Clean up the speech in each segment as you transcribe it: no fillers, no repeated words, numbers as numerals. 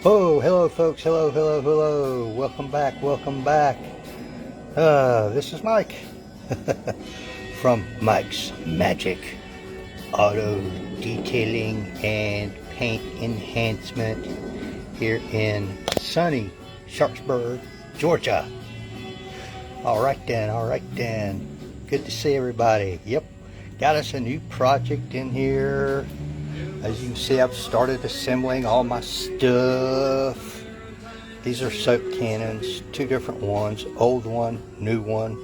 Oh, hello folks, hello. Welcome back. This is Mike from Mike's Magic Auto Detailing and Paint Enhancement here in sunny Sharpsburg, Georgia. All right then. Good to see everybody. Yep, got us a new project in here. As you can see, I've started assembling all my stuff. These are soap cannons, two different ones, old one, new one.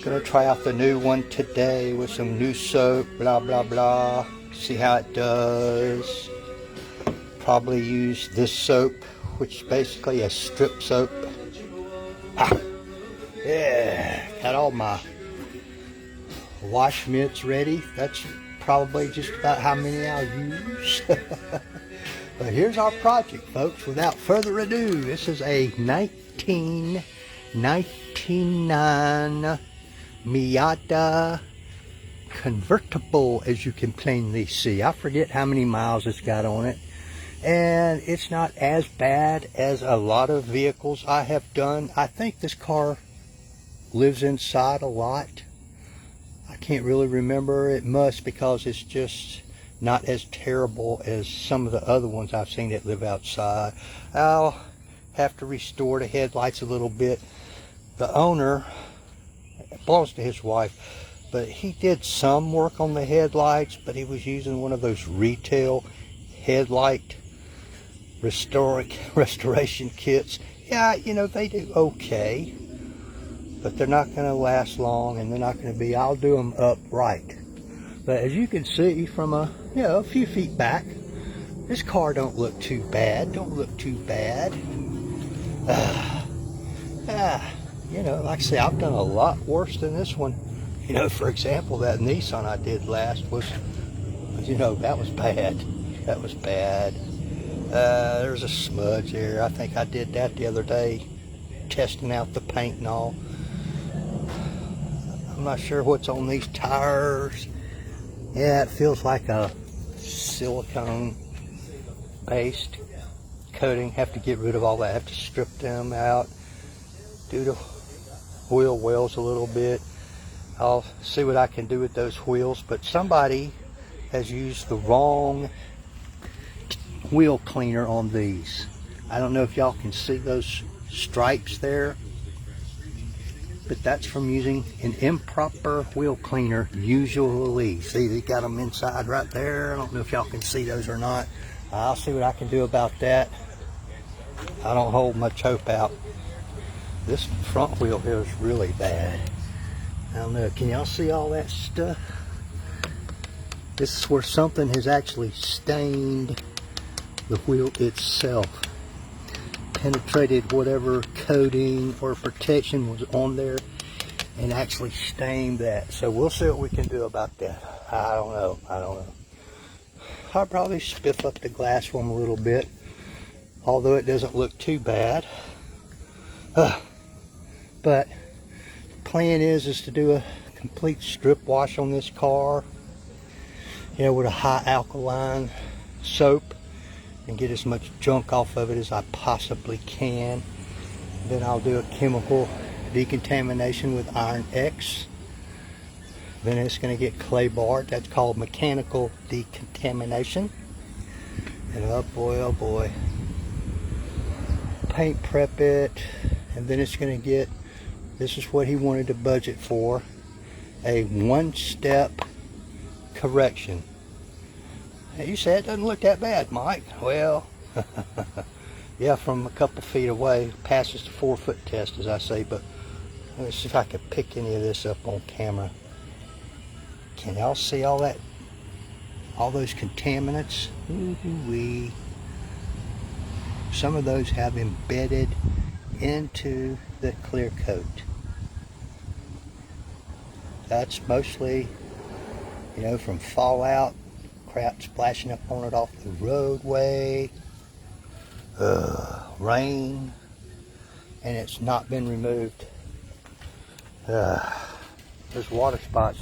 Gonna try out the new one today with some new soap, blah. See how it does. Probably use this soap, which is basically a strip soap. Ha! Yeah, got all my wash mitts ready. That's probably just about how many I'll use. But here's our project, folks. Without further ado, this is a 1999 Miata convertible, as you can plainly see. I forget how many miles it's got on it, and it's not as bad as a lot of vehicles I have done. I think this car lives inside a lot. I can't really remember. It must, because it's just not as terrible as some of the other ones I've seen that live outside. I'll have to restore the headlights a little bit. The owner, it belongs to his wife, but he did some work on the headlights, but he was using one of those retail headlight restoration kits. Yeah, you know, they do okay, but they're not going to last long, and they're not going to be, I'll do them upright. But as you can see from a few feet back, this car don't look too bad. You know, like I say, I've done a lot worse than this one. You know, for example, that Nissan I did last was, you know, that was bad. There's a smudge there. I think I did that the other day, testing out the paint and all. I'm not sure what's on these tires. Yeah, it feels like a silicone based coating. Have to get rid of all that. Have to strip them out, do the wheel wells a little bit. I'll see what I can do with those wheels, but somebody has used the wrong wheel cleaner on these. I don't know if y'all can see those stripes there, but that's from using an improper wheel cleaner usually. See, they got them inside right there. I don't know if y'all can see those or not. I'll see what I can do about that. I don't hold much hope out. This front wheel here is really bad. I don't know, can y'all see all that stuff? This is where something has actually stained the wheel itself. Penetrated whatever coating or protection was on there and actually stained that. So we'll see what we can do about that. I don't know. I'll probably spiff up the glass for them a little bit, although it doesn't look too bad. But the plan is to do a complete strip wash on this car, you know, with a high alkaline soap, and get as much junk off of it as I possibly can. Then I'll do a chemical decontamination with Iron X. Then it's going to get clay barred. That's called mechanical decontamination. And oh boy, paint prep it, and then it's going to get, this is what he wanted to budget for, a one-step correction. You said it doesn't look that bad, Mike. Well, yeah, from a couple feet away, passes the 4-foot test, as I say. But let me see if I can pick any of this up on camera. Can y'all see all that? All those contaminants? Ooh-wee. Some of those have embedded into the clear coat. That's mostly, you know, from fallout. Crap splashing up on it off the roadway, rain, and it's not been removed. There's water spots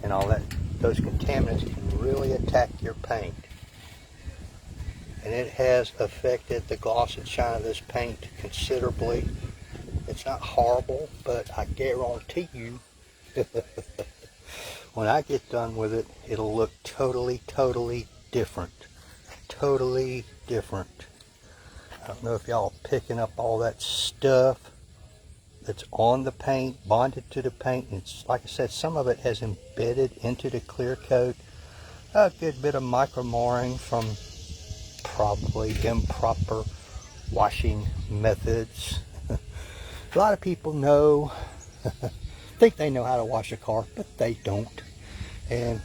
and all that. Those contaminants can really attack your paint. and it has affected the gloss and shine of this paint considerably. It's not horrible, but I guarantee you when I get done with it, it'll look totally different. Totally different. I don't know if y'all are picking up all that stuff that's on the paint, bonded to the paint. It's like I said, some of it has embedded into the clear coat. A good bit of micro marring from probably improper washing methods. A lot of people know, think they know how to wash a car, but they don't. And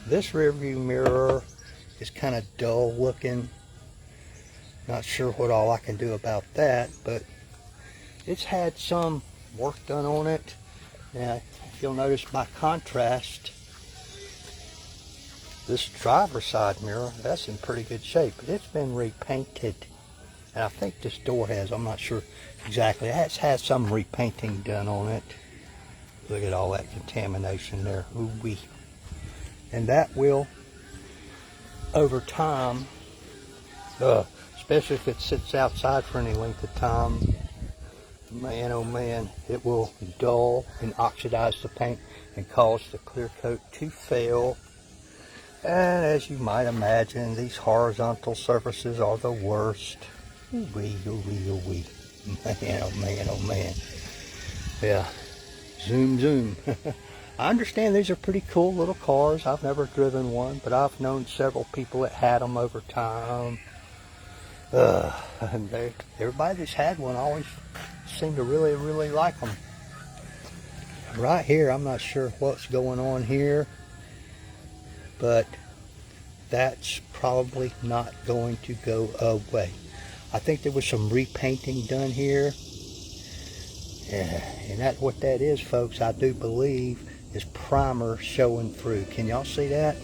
this rear view mirror is kind of dull looking. Not sure what all I can do about that, but it's had some work done on it. Now, if you'll notice by contrast, this driver's side mirror, that's in pretty good shape, but it's been repainted. And I think this door has, I'm not sure exactly. It has had some repainting done on it. Look at all that contamination there. Ooh-wee. And that will, over time, especially if it sits outside for any length of time, man, oh man, it will dull and oxidize the paint and cause the clear coat to fail. And as you might imagine, these horizontal surfaces are the worst. Ooh-wee, ooh-wee, ooh-wee. Man, oh man, oh man. Yeah, zoom. I understand these are pretty cool little cars. I've never driven one, but I've known several people that had them over time. And everybody that's had one always seemed to really like them. Right here, I'm not sure what's going on here, but that's probably not going to go away. I think there was some repainting done here. Yeah, and that's what that is, folks. I do believe is primer showing through. Can y'all see that?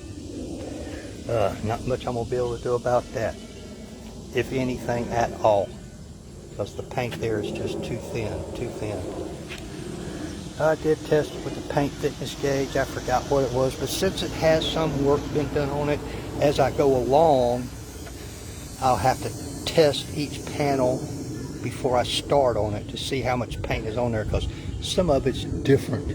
Not much I'm gonna be able to do about that, if anything at all, because the paint there is just too thin. I did test it with the paint thickness gauge. I forgot what it was, but since it has some work been done on it, as I go along, I'll have to test each panel before I start on it to see how much paint is on there, because some of it's different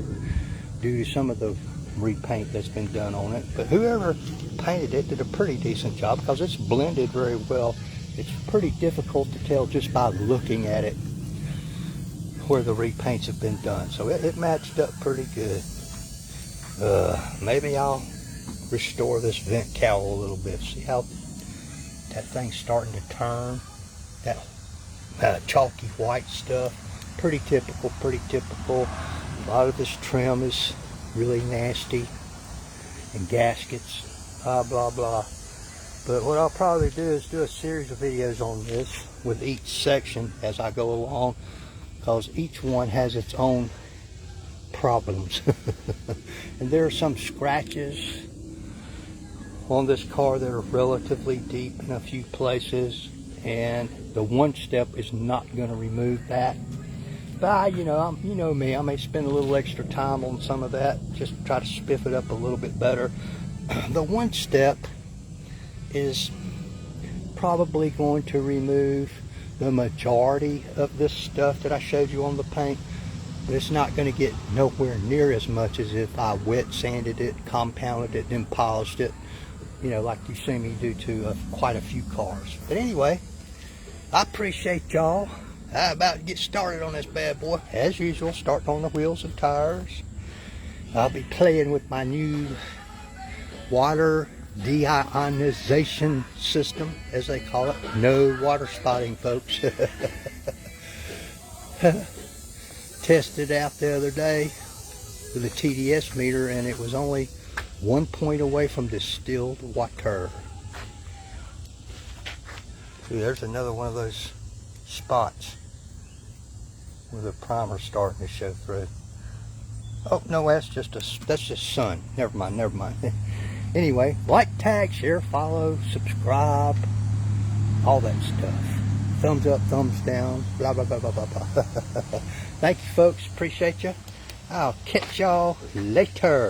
due to some of the repaint that's been done on it. But whoever painted it did a pretty decent job, because it's blended very well. It's pretty difficult to tell just by looking at it where the repaints have been done. So it matched up pretty good. Maybe I'll restore this vent cowl a little bit. See how that thing's starting to turn? That chalky white stuff. Pretty typical. A lot of this trim is really nasty. And gaskets. Blah, blah. But what I'll probably do is do a series of videos on this with each section as I go along, because each one has its own problems. And there are some scratches on this car that are relatively deep in a few places, and the one step is not going to remove that. But you know me, I may spend a little extra time on some of that, just try to spiff it up a little bit better. The one step is probably going to remove the majority of this stuff that I showed you on the paint, but it's not going to get nowhere near as much as if I wet sanded it, compounded it, and polished it, you know, like you see me do to quite a few cars. But anyway, I appreciate y'all. I'm about to get started on this bad boy. As usual, starting on the wheels and tires. I'll be playing with my new water deionization system, as they call it. No water spotting, folks. Tested out the other day with a TDS meter, and it was only 1 point away from distilled water. See, there's another one of those spots where the primer's starting to show through. Oh no, that's just sun. Never mind. Anyway, like, tag, share, follow, subscribe, all that stuff. Thumbs up, thumbs down, blah, blah, blah, blah, blah, blah. Thank you, folks. Appreciate you. I'll catch y'all later.